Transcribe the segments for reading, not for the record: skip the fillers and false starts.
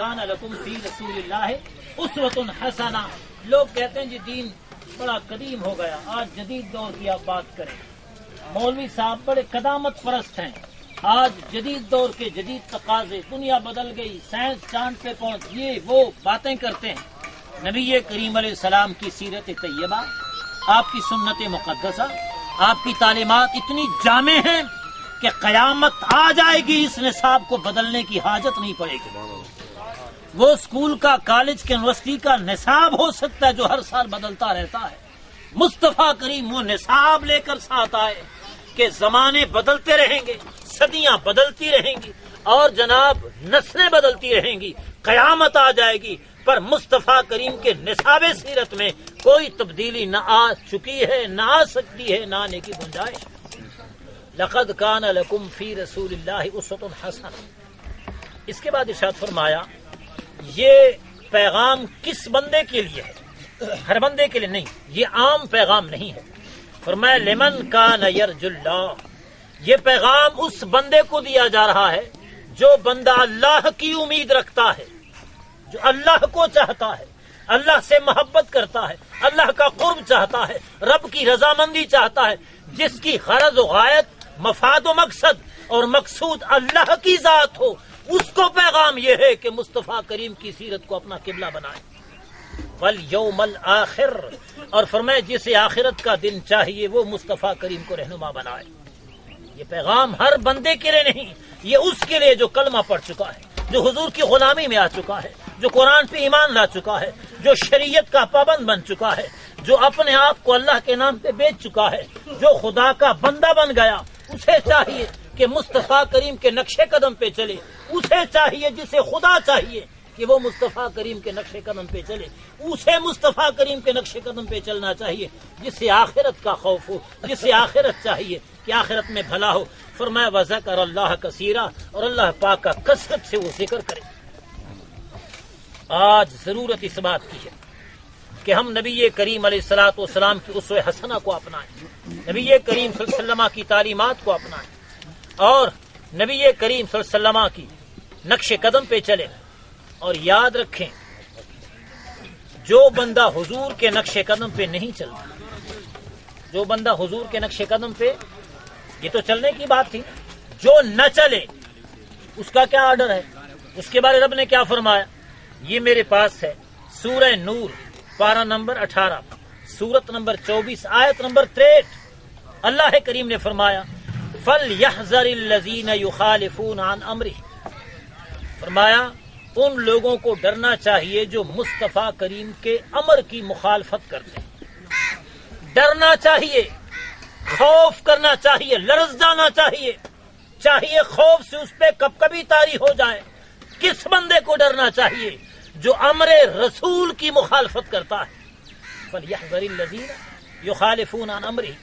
کان لکم فی رسول اللہ اسوۃ حسنہ. لوگ کہتے ہیں جی دین بڑا قدیم ہو گیا، آج جدید دور کی آپ بات کریں. مولوی صاحب بڑے قدامت پرست ہیں. آج جدید دور کے جدید تقاضے، دنیا بدل گئی، سائنس چاند پہ پہنچ، یہ وہ باتیں کرتے ہیں. نبی کریم علیہ السلام کی سیرت طیبہ، آپ کی سنت مقدسہ، آپ کی تعلیمات اتنی جامع ہیں کہ قیامت آ جائے گی اس نصاب کو بدلنے کی حاجت نہیں پڑے گی. وہ اسکول کا، کالج کے، یونیورسٹی کا نصاب ہو سکتا ہے جو ہر سال بدلتا رہتا ہے. مصطفیٰ کریم وہ نصاب لے کر ساتھ آئے کہ زمانے بدلتے رہیں گے، صدیاں بدلتی رہیں گی اور جناب نسلیں بدلتی رہیں گی، قیامت آ جائے گی، پر مصطفیٰ کریم کے نصاب سیرت میں کوئی تبدیلی نہ آ چکی ہے، نہ آ سکتی ہے، نہ آنے کی گنجائش. لقد کان لکم فی رسول اللہ اسوۃ حسنہ. اس کے بعد ارشاد فرمایا یہ پیغام کس بندے کے لیے ہے؟ ہر بندے کے لیے نہیں، یہ عام پیغام نہیں ہے. فرمایا لمن کان یرجو اللہ. یہ پیغام اس بندے کو دیا جا رہا ہے جو بندہ اللہ کی امید رکھتا ہے، جو اللہ کو چاہتا ہے، اللہ سے محبت کرتا ہے، اللہ کا قرب چاہتا ہے، رب کی رضامندی چاہتا ہے، جس کی غرض و غایت، مفاد و مقصد اور مقصود اللہ کی ذات ہو. اس کو پیغام یہ ہے کہ مصطفیٰ کریم کی سیرت کو اپنا قبلہ بنائے. والیوم الآخر، اور فرمایا جسے آخرت کا دن چاہیے وہ مصطفیٰ کریم کو رہنما بنائے. یہ پیغام ہر بندے کے لیے نہیں، یہ اس کے لیے جو کلمہ پڑھ چکا ہے، جو حضور کی غلامی میں آ چکا ہے، جو قرآن پہ ایمان لا چکا ہے، جو شریعت کا پابند بن چکا ہے، جو اپنے آپ کو اللہ کے نام پہ بیچ چکا ہے، جو خدا کا بندہ بن گیا. اسے چاہیے کہ مصطفیٰ کریم کے نقش قدم پہ چلے. اسے چاہیے جسے خدا چاہیے کہ وہ مصطفیٰ کریم کے نقش قدم پہ چلے. اسے مصطفیٰ کریم کے نقش قدم پہ چلنا چاہیے جسے آخرت کا خوف ہو، جسے آخرت چاہیے کہ آخرت میں بھلا ہو. فرمایا وذکر اللہ کثیرا، اور اللہ پاک کا کثرت سے وہ ذکر کرے. آج ضرورت اس بات کی ہے کہ ہم نبی کریم علیہ الصلوۃ والسلام کی اسوہ حسنہ کو اپنائیں، نبی کریم صلی اللہ علیہ وسلم کی تعلیمات کو اپنائیں اور نبی کریم صلی اللہ علیہ وسلم کی نقش قدم پہ چلیں. اور یاد رکھیں جو بندہ حضور کے نقش قدم پہ نہیں چلتا، جو بندہ حضور کے نقش قدم پہ، یہ تو چلنے کی بات تھی، جو نہ چلے اس کا کیا آرڈر ہے؟ اس کے بارے رب نے کیا فرمایا؟ یہ میرے پاس ہے سورہ نور پارہ نمبر 18 سورت نمبر 24 آیت نمبر 63. اللہ کریم نے فرمایا فَلْيَحْذَرِ الَّذِينَ يُخَالِفُونَ عَنْ أَمْرِهِ. فرمایا ان لوگوں کو ڈرنا چاہیے جو مصطفیٰ کریم کے امر کی مخالفت کرتے ہیں. ڈرنا چاہیے، خوف کرنا چاہیے، لرز جانا چاہیے، چاہیے خوف سے اس پہ کب کبھی طاری ہو جائے. کس بندے کو ڈرنا چاہیے؟ جو امر رسول کی مخالفت کرتا ہے. فَلْيَحْذَرِ الَّذِينَ يُخَالِفُونَ عَنْ أَمْرِهِ.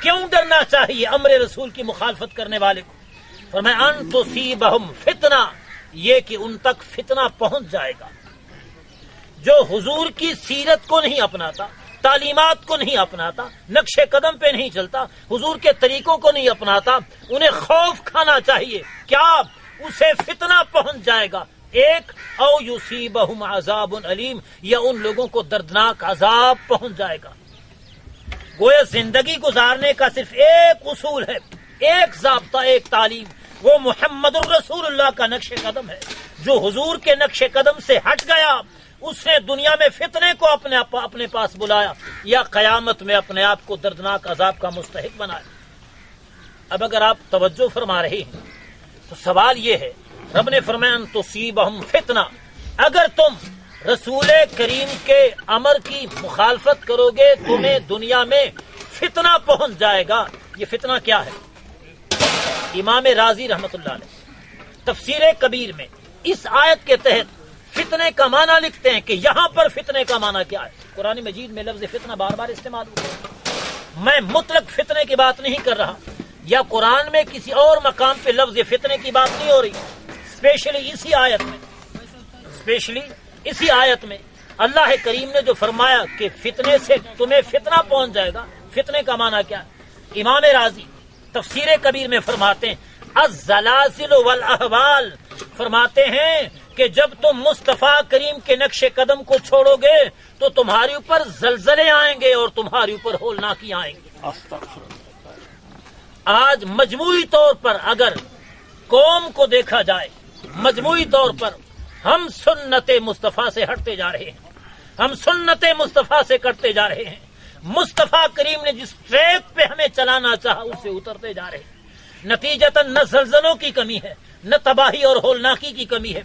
کیوں ڈرنا چاہیے امر رسول کی مخالفت کرنے والے کو؟ فرمایا ان تصیبہم فتنہ، یہ کہ ان تک فتنہ پہنچ جائے گا. جو حضور کی سیرت کو نہیں اپناتا، تعلیمات کو نہیں اپناتا، نقش قدم پہ نہیں چلتا، حضور کے طریقوں کو نہیں اپناتا، انہیں خوف کھانا چاہیے. کیا؟ اسے فتنہ پہنچ جائے گا. ایک او یصیبہم عذاب علیم، یا ان لوگوں کو دردناک عذاب پہنچ جائے گا. گویا زندگی گزارنے کا صرف ایک اصول ہے، ایک ضابطہ، ایک تعلیم، وہ محمد الرسول اللہ کا نقش قدم ہے. جو حضور کے نقش قدم سے ہٹ گیا اس نے دنیا میں فتنے کو اپنے پاس بلایا یا قیامت میں اپنے آپ کو دردناک عذاب کا مستحق بنایا. اب اگر آپ توجہ فرما رہے ہیں تو سوال یہ ہے، رب نے فرمایا ان تصیبہم فتنہ، اگر تم رسول کریم کے امر کی مخالفت کرو گے تمہیں دنیا میں فتنہ پہنچ جائے گا. یہ فتنہ کیا ہے؟ امام رازی رحمت اللہ علیہ تفسیر کبیر میں اس آیت کے تحت فتنے کا معنی لکھتے ہیں کہ یہاں پر فتنے کا معنی کیا ہے. قرآن مجید میں لفظ فتنہ بار بار استعمال ہوا ہے. میں مطلق فتنے کی بات نہیں کر رہا، یا قرآن میں کسی اور مقام پہ لفظ فتنے کی بات نہیں ہو رہی. اسپیشلی اسی آیت میں اللہ کریم نے جو فرمایا کہ فتنے سے تمہیں فتنہ پہنچ جائے گا، فتنے کا معنی کیا ہے؟ امام رازی تفسیر کبیر میں فرماتے ہیں الزلازل والاحوال، فرماتے ہیں کہ جب تم مصطفیٰ کریم کے نقش قدم کو چھوڑو گے تو تمہارے اوپر زلزلے آئیں گے اور تمہارے اوپر ہولناکی آئیں گے۔ آج مجموعی طور پر اگر قوم کو دیکھا جائے، مجموعی طور پر ہم سنت مصطفیٰ سے ہٹتے جا رہے ہیں، ہم سنت مصطفیٰ سے کٹتے جا رہے ہیں، مصطفیٰ کریم نے جس ٹریک پہ ہمیں چلانا چاہا اس سے اترتے جا رہے ہیں۔ نتیجتاً نہ زلزلوں کی کمی ہے، نہ تباہی اور ہولناکی کی کمی ہے،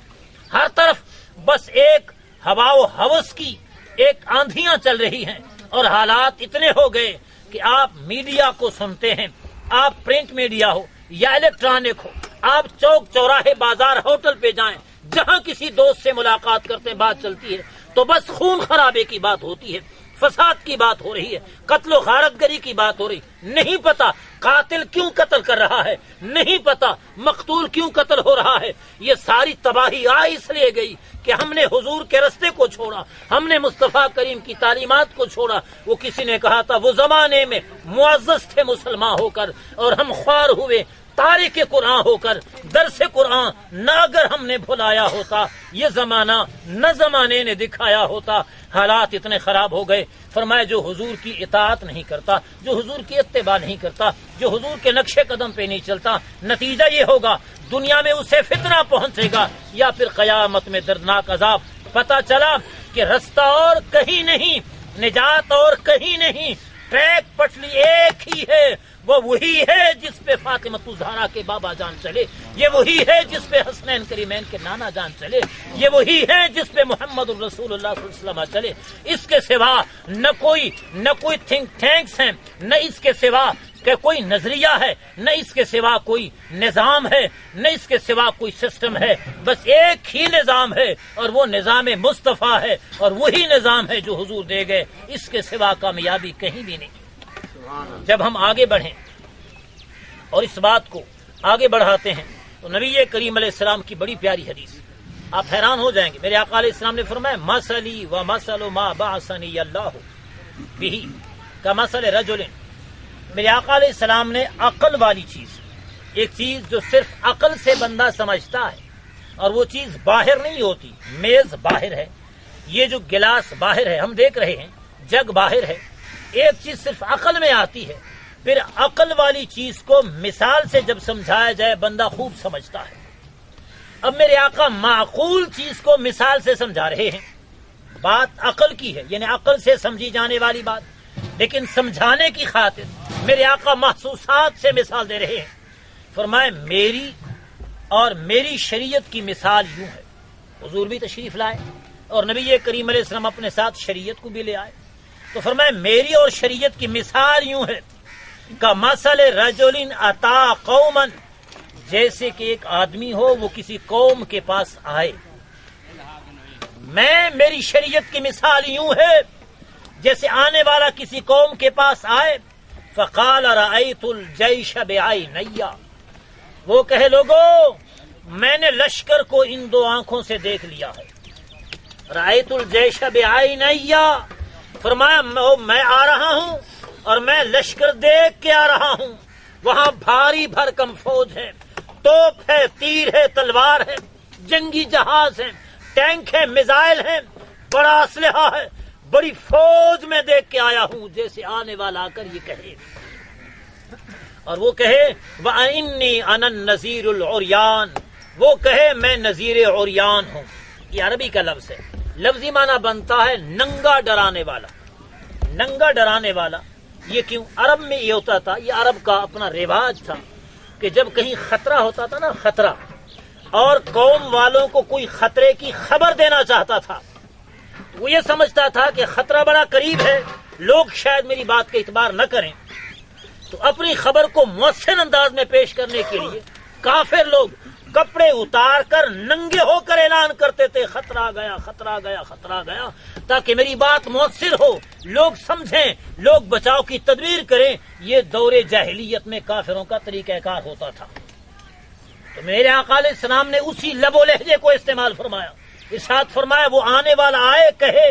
ہر طرف بس ایک ہوا و ہوس کی ایک آندھیاں چل رہی ہیں، اور حالات اتنے ہو گئے کہ آپ میڈیا کو سنتے ہیں، آپ پرنٹ میڈیا ہو یا الیکٹرانک ہو، آپ چوک چوراہے بازار ہوٹل پہ جائیں، جہاں کسی دوست سے ملاقات کرتے ہیں بات چلتی ہے تو بس خون خرابے کی بات ہوتی ہے، فساد کی بات ہو رہی ہے، قتل و غارت گری کی بات ہو رہی، نہیں پتا قاتل کیوں قتل کر رہا ہے، نہیں پتا مقتول کیوں قتل ہو رہا ہے۔ یہ ساری تباہی اس لیے گئی کہ ہم نے حضور کے رستے کو چھوڑا، ہم نے مصطفیٰ کریم کی تعلیمات کو چھوڑا۔ وہ کسی نے کہا تھا وہ زمانے میں معزز تھے مسلمان ہو کر اور ہم خوار ہوئے تارک قرآن ہو کر، درس قرآن نہ اگر ہم نے بھلایا ہوتا، یہ زمانہ نہ زمانے نے دکھایا ہوتا۔ حالات اتنے خراب ہو گئے، فرمایا جو حضور کی اطاعت نہیں کرتا، جو حضور کی اتباع نہیں کرتا، جو حضور کے نقش قدم پہ نہیں چلتا، نتیجہ یہ ہوگا دنیا میں اسے فتنہ پہنچے گا یا پھر قیامت میں دردناک عذاب۔ پتہ چلا کہ رستہ اور کہیں نہیں، نجات اور کہیں نہیں، ٹریک پٹلی ایک ہی ہے، وہ وہی ہے جس پہ فاطمہ الزہرا کے بابا جان چلے، یہ وہی ہے جس پہ حسنین کریمین کے نانا جان چلے، یہ وہی ہے جس پہ محمد الرسول اللہ صلی اللہ علیہ وسلم چلے۔ اس کے سوا نہ کوئی تھنک ٹینکس ہیں، نہ اس کے سوا کہ کوئی نظریہ ہے، نہ اس کے سوا کوئی نظام ہے، نہ اس کے سوا کوئی سسٹم ہے، بس ایک ہی نظام ہے اور وہ نظام مصطفیٰ ہے، اور وہی نظام ہے جو حضور دے گئے، اس کے سوا کامیابی کہیں بھی نہیں۔ جب ہم آگے بڑھیں اور اس بات کو آگے بڑھاتے ہیں تو نبی کریم علیہ السلام کی بڑی پیاری حدیث، آپ حیران ہو جائیں گے۔ میرے آقا علیہ السلام نے فرمایا مثلی و مثل ما بعثنی اللہ بہ کمثل رجل۔ میرے آقا علیہ السلام نے عقل والی چیز، ایک چیز جو صرف عقل سے بندہ سمجھتا ہے اور وہ چیز باہر نہیں ہوتی، میز باہر ہے، یہ جو گلاس باہر ہے ہم دیکھ رہے ہیں، جگ باہر ہے، ایک چیز صرف عقل میں آتی ہے، پھر عقل والی چیز کو مثال سے جب سمجھایا جائے بندہ خوب سمجھتا ہے۔ اب میرے آقا معقول چیز کو مثال سے سمجھا رہے ہیں، بات عقل کی ہے، یعنی عقل سے سمجھی جانے والی بات، لیکن سمجھانے کی خاطر میرے آقا محسوسات سے مثال دے رہے ہیں۔ فرمائے میری اور میری شریعت کی مثال یوں ہے۔ حضور بھی تشریف لائے اور نبی کریم علیہ السلام اپنے ساتھ شریعت کو بھی لے آئے، تو فرمائے میری اور شریعت کی مثال یوں ہے کہ مثل رجل اتا قوما، جیسے کہ ایک آدمی ہو وہ کسی قوم کے پاس آئے۔ میری شریعت کی مثال یوں ہے جیسے آنے والا کسی قوم کے پاس آئے، فقال رأیت الجیش بعینیا، وہ کہے لوگو میں نے لشکر کو ان دو آنکھوں سے دیکھ لیا ہے۔ رأیت الجیش بعینیا، فرمایا میں آ رہا ہوں اور میں لشکر دیکھ کے آ رہا ہوں، وہاں بھاری بھرکم فوج ہے، توپ ہے، تیر ہے، تلوار ہے، جنگی جہاز ہیں، ٹینک ہے، میزائل ہیں، بڑا اسلحہ ہے، بڑی فوج میں دیکھ کے آیا ہوں، جیسے آنے والا آ کر یہ کہے، اور وہ کہے وَإِنِّي أَنَا النَّذِيرُ الْعُرْيَانُ، وہ کہے میں نذیر عریان ہوں۔ یہ عربی کا لفظ ہے، لفظی معنی بنتا ہے ننگا ڈرانے والا۔ ننگا ڈرانے والا یہ کیوں؟ عرب میں یہ ہوتا تھا، یہ عرب کا اپنا رواج تھا کہ جب کہیں خطرہ ہوتا تھا نا، خطرہ، اور قوم والوں کو کوئی خطرے کی خبر دینا چاہتا تھا، وہ یہ سمجھتا تھا کہ خطرہ بڑا قریب ہے، لوگ شاید میری بات کا اعتبار نہ کریں، تو اپنی خبر کو مؤثر انداز میں پیش کرنے کے لیے کافر لوگ کپڑے اتار کر ننگے ہو کر اعلان کرتے تھے خطرہ گیا، خطرہ گیا، خطرہ گیا، تاکہ میری بات مؤثر ہو، لوگ سمجھیں، لوگ بچاؤ کی تدبیر کریں۔ یہ دور جاہلیت میں کافروں کا طریقہ کار ہوتا تھا۔ تو میرے آقا علیہ السلام نے اسی لب و لہجے کو استعمال فرمایا، ارشاد فرمایا وہ آنے والا آئے کہے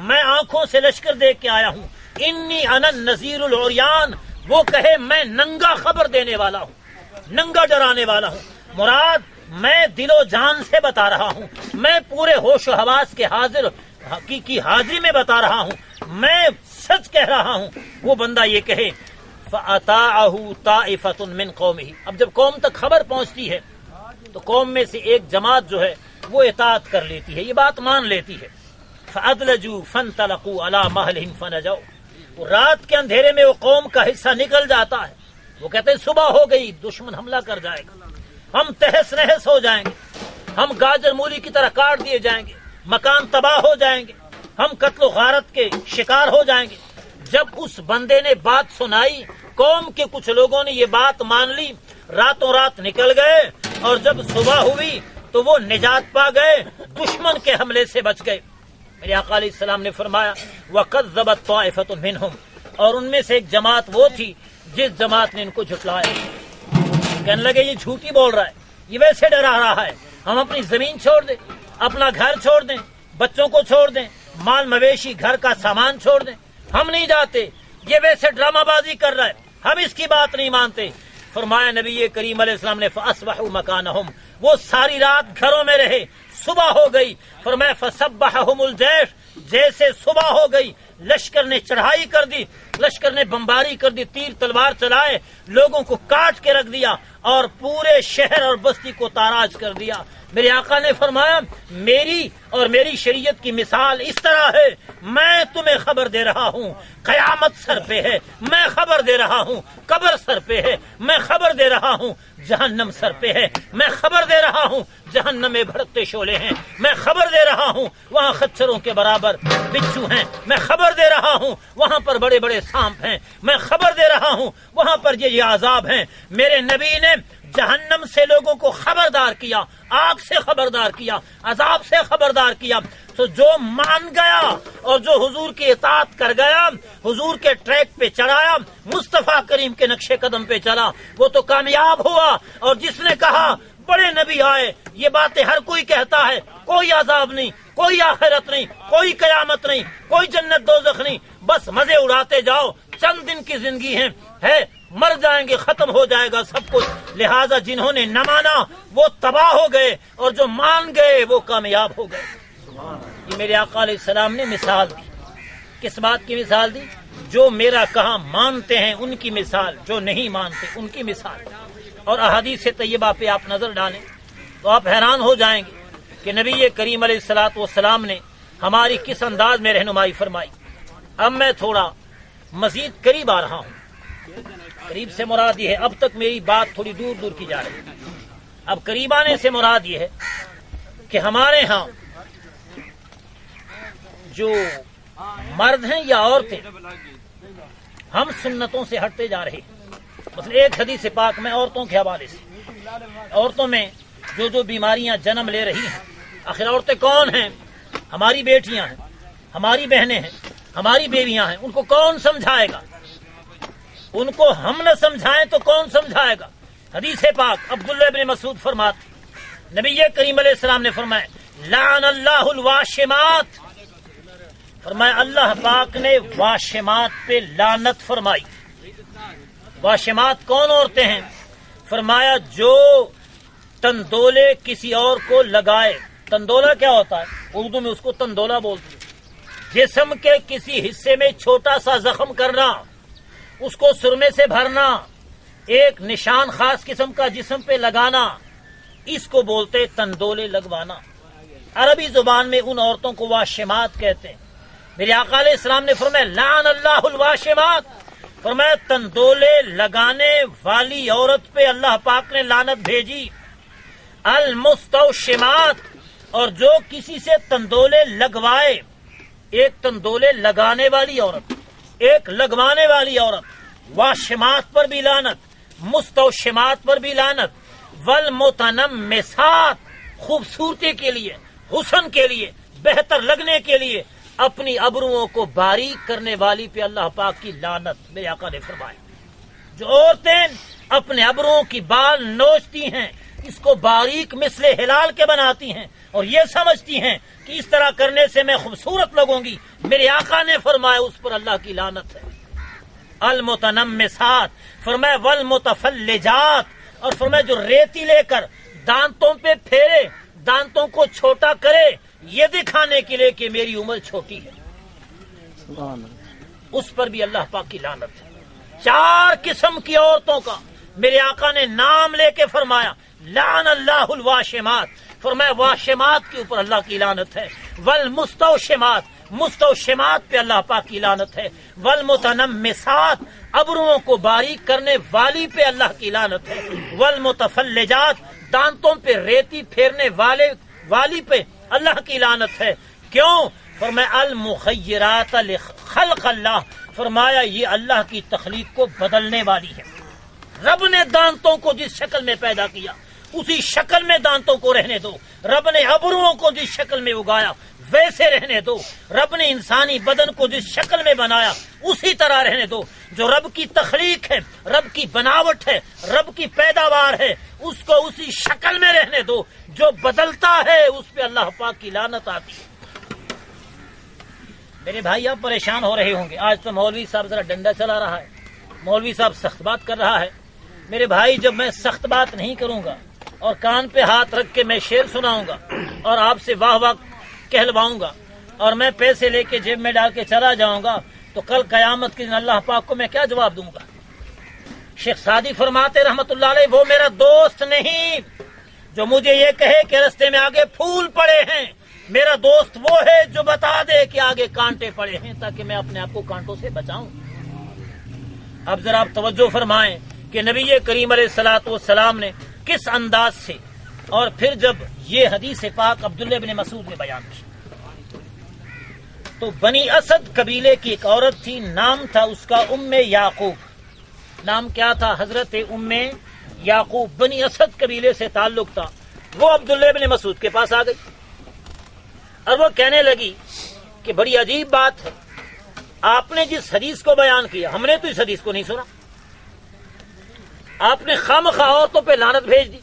میں آنکھوں سے لشکر دیکھ کے آیا ہوں، انی انا النذیر العریان، وہ کہے میں ننگا خبر دینے والا ہوں، ننگا ڈرانے والا ہوں۔ مراد میں دل و جان سے بتا رہا ہوں، میں پورے ہوش و حواس کے حاضر کی حاضری میں بتا رہا ہوں، میں سچ کہہ رہا ہوں، وہ بندہ یہ کہے فَأَطَاعَهُ طَائِفَةٌ مِّن قَوْمِهِ، اب جب قوم تک خبر پہنچتی ہے تو قوم میں سے ایک جماعت جو ہے وہ اطاعت کر لیتی ہے، یہ بات مان لیتی ہے۔ فَأَدْلَجُوا فَانْطَلَقُوا عَلَىٰ مَهْلِهِمْ فَنَجَوْا، وہ رات کے اندھیرے میں وہ قوم کا حصہ نکل جاتا ہے، وہ کہتے ہیں صبح ہو گئی، دشمن حملہ کر جائے گا، ہم تہس نہس ہو جائیں گے، ہم گاجر مولی کی طرح کاٹ دیے جائیں گے، مکان تباہ ہو جائیں گے، ہم قتل و غارت کے شکار ہو جائیں گے۔ جب اس بندے نے بات سنائی، قوم کے کچھ لوگوں نے یہ بات مان لی، راتوں رات نکل گئے، اور جب صبح ہوئی تو وہ نجات پا گئے، دشمن کے حملے سے بچ گئے۔ میرے آقا علیہ السلام نے فرمایا وَكَذَّبَتْ طَائِفَةٌ مِّنْهُمْ، اور ان میں سے ایک جماعت وہ تھی جس جماعت نے ان کو جھٹلایا، کہنے لگے یہ جھوٹی بول رہا ہے، یہ ویسے ڈرا رہا ہے، ہم اپنی زمین چھوڑ دیں، اپنا گھر چھوڑ دیں، بچوں کو چھوڑ دیں، مال مویشی گھر کا سامان چھوڑ دیں، ہم نہیں جاتے، یہ ویسے ڈرامہ بازی کر رہا ہے، ہم اس کی بات نہیں مانتے۔ فرمایا نبی کریم علیہ السلام نے فَأَصْبَحُوا مَكَانَهُمْ، وہ ساری رات گھروں میں رہے، صبح ہو گئی، فرمایا فَصَبَّحَهُمُ الْجَيْشُ، جیسے صبح ہو گئی لشکر نے چڑھائی کر دی، لشکر نے بمباری کر دی، تیر تلوار چلائے، لوگوں کو کاٹ کے رکھ دیا اور پورے شہر اور بستی کو تاراج کر دیا۔ میرے آقا نے فرمایا میری اور میری شریعت کی مثال اس طرح ہے، میں تمہیں خبر دے رہا ہوں قیامت سر پہ ہے، میں خبر دے رہا ہوں قبر سر پہ ہے، میں خبر دے رہا ہوں جہنم سر پہ ہے، میں خبر دے رہا ہوں جہنم میں بھڑکتے شعلے ہیں، میں خبر دے رہا ہوں وہاں خچروں کے برابر بچھو ہیں، میں خبر دے رہا ہوں وہاں پر بڑے بڑے سانپ ہیں، میں خبر دے رہا ہوں وہاں پر یہ عذاب ہیں۔ میرے نبی نے جہنم سے لوگوں کو خبردار کیا، آگ سے خبردار کیا، عذاب سے خبردار کیا۔ تو جو مان گیا اور جو حضور کی اطاعت کر گیا، حضور کے ٹریک پہ چڑھایا، مصطفیٰ کریم کے نقش قدم پہ چلا، وہ تو کامیاب ہوا۔ اور جس نے کہا بڑے نبی آئے، یہ باتیں ہر کوئی کہتا ہے، کوئی عذاب نہیں، کوئی آخرت نہیں، کوئی قیامت نہیں، کوئی جنت دوزخ نہیں، بس مزے اڑاتے جاؤ، چند دن کی زندگی ہے، مر جائیں گے، ختم ہو جائے گا سب کچھ۔ لہٰذا جنہوں نے نہ مانا وہ تباہ ہو گئے، اور جو مان گئے وہ کامیاب ہو گئے۔ یہ میرے آقا علیہ السلام نے مثال دی، کس بات کی مثال دی؟ جو میرا کہا مانتے ہیں ان کی مثال، جو نہیں مانتے ان کی مثال۔ اور احادیث طیبہ پہ آپ نظر ڈالیں تو آپ حیران ہو جائیں گے کہ نبی کریم علیہ الصلوۃ والسلام نے ہماری کس انداز میں رہنمائی فرمائی۔ اب میں تھوڑا مزید قریب آ رہا ہوں، قریب سے مراد یہ ہے، اب تک میری بات تھوڑی دور دور کی جا رہی ہے، اب قریب آنے سے مراد یہ ہے کہ ہمارے ہاں جو مرد ہیں یا عورتیں، ہم سنتوں سے ہٹتے جا رہے ہیں۔ مثلا ایک حدیث پاک میں عورتوں کے حوالے سے، عورتوں میں جو بیماریاں جنم لے رہی ہیں، آخر عورتیں کون ہیں؟ ہماری بیٹیاں ہیں، ہماری بہنیں ہیں، ہماری بیویاں ہیں، ان کو کون سمجھائے گا؟ ان کو ہم نہ سمجھائیں تو کون سمجھائے گا؟ حدیث پاک عبداللہ ابن مسعود فرماتے، نبی کریم علیہ السلام نے فرمایا لعن اللہ الواشمات، فرمایا اللہ پاک نے واشمات پہ لعنت فرمائی۔ واشمات کون عورتیں ہیں؟ فرمایا جو تندولے کسی اور کو لگائے۔ تندولہ کیا ہوتا ہے؟ اردو میں اس کو تندولہ بولتے ہیں، جسم کے کسی حصے میں چھوٹا سا زخم کرنا، اس کو سرمے سے بھرنا، ایک نشان خاص قسم کا جسم پہ لگانا، اس کو بولتے تندولے لگوانا۔ عربی زبان میں ان عورتوں کو واشمات کہتے ہیں۔ میرے آقا علیہ السلام نے فرمایا لعن اللہ الواشمات، فرمایا تندولے لگانے والی عورت پہ اللہ پاک نے لعنت بھیجی۔ المستوشمات، اور جو کسی سے تندولے لگوائے، ایک تندولے لگانے والی عورت، ایک لگوانے والی عورت، واشمات پر بھی لعنت، مستوشمات پر بھی لعنت۔ والمتنمسات، خوبصورتی کے لیے، حسن کے لیے، بہتر لگنے کے لیے اپنی ابروؤں کو باریک کرنے والی پہ اللہ پاک کی لعنت۔ میرے آقا نے فرمایا جو عورتیں اپنے ابروؤں کی بال نوچتی ہیں، اس کو باریک مثل ہلال کے بناتی ہیں اور یہ سمجھتی ہیں کہ اس طرح کرنے سے میں خوبصورت لگوں گی، میرے آقا نے فرمایا اس پر اللہ کی لعنت ہے۔ المتنمسات، فرمایا والمتفلجات، اور فرمایا جو ریتی لے کر دانتوں پہ پھیرے، دانتوں کو چھوٹا کرے، یہ دکھانے کے لیے کہ میری عمر چھوٹی ہے، اس پر بھی اللہ پاک کی لعنت ہے۔ 4 قسم کی عورتوں کا میرے آقا نے نام لے کے فرمایا لعن اللہ الواشمات، فرمایا واشمات کے اوپر اللہ کی لعنت ہے، والمستوشمات، مستوشمات پہ اللہ پاک کی لعنت ہے، والمتنمسات، ابروؤں کو باریک کرنے والی پہ اللہ کی لعنت ہے، والمتفلجات، دانتوں پہ ریتی پھیرنے والی پہ اللہ کی لعنت ہے۔ کیوں؟ فرمایا المخیرات لخلق اللہ، فرمایا یہ اللہ کی تخلیق کو بدلنے والی ہے۔ رب نے دانتوں کو جس شکل میں پیدا کیا اسی شکل میں دانتوں کو رہنے دو، رب نے ابروؤں کو جس شکل میں اگایا ویسے رہنے دو، رب نے انسانی بدن کو جس شکل میں بنایا اسی طرح رہنے دو۔ جو رب کی تخلیق ہے، رب کی بناوٹ ہے، رب کی پیداوار ہے، اس کو اسی شکل میں رہنے دو۔ جو بدلتا ہے اس پہ اللہ پاک کی لعنت آتی ہے۔ میرے بھائی آپ پریشان ہو رہے ہوں گے، آج تو مولوی صاحب ذرا ڈنڈا چلا رہا ہے، مولوی صاحب سخت بات کر رہا ہے۔ میرے بھائی جب میں سخت بات نہیں کروں گا اور کان پہ ہاتھ رکھ کے میں شعر سناؤں گا اور آپ سے واہ واہ کہلواؤں گا اور میں پیسے لے کے جیب میں ڈال کے چلا جاؤں گا تو کل قیامت کے دن اللہ پاک کو میں کیا جواب دوں گا؟ شیخ سعدی فرماتے رحمت اللہ علیہ وہ میرا دوست نہیں جو مجھے یہ کہے کہ رستے میں آگے پھول پڑے ہیں، میرا دوست وہ ہے جو بتا دے کہ آگے کانٹے پڑے ہیں تاکہ میں اپنے آپ کو کانٹوں سے بچاؤں۔ اب ذرا آپ توجہ فرمائیں کہ نبی کریم علیہ الصلوۃ والسلام نے کس انداز سے، اور پھر جب یہ حدیث پاک عبداللہ بن مسعود نے بیان کی تو بنی اسد قبیلے کی ایک عورت تھی، نام تھا اس کا ام یعقوب۔ نام کیا تھا؟ حضرت ام یعقوب، بنی اسد قبیلے سے تعلق تھا۔ وہ عبداللہ بن مسعود کے پاس آ گئی اور وہ کہنے لگی کہ بڑی عجیب بات ہے، آپ نے جس حدیث کو بیان کیا ہم نے تو اس حدیث کو نہیں سنا، آپ نے خامخواہ عورتوں پہ لعنت بھیج دی،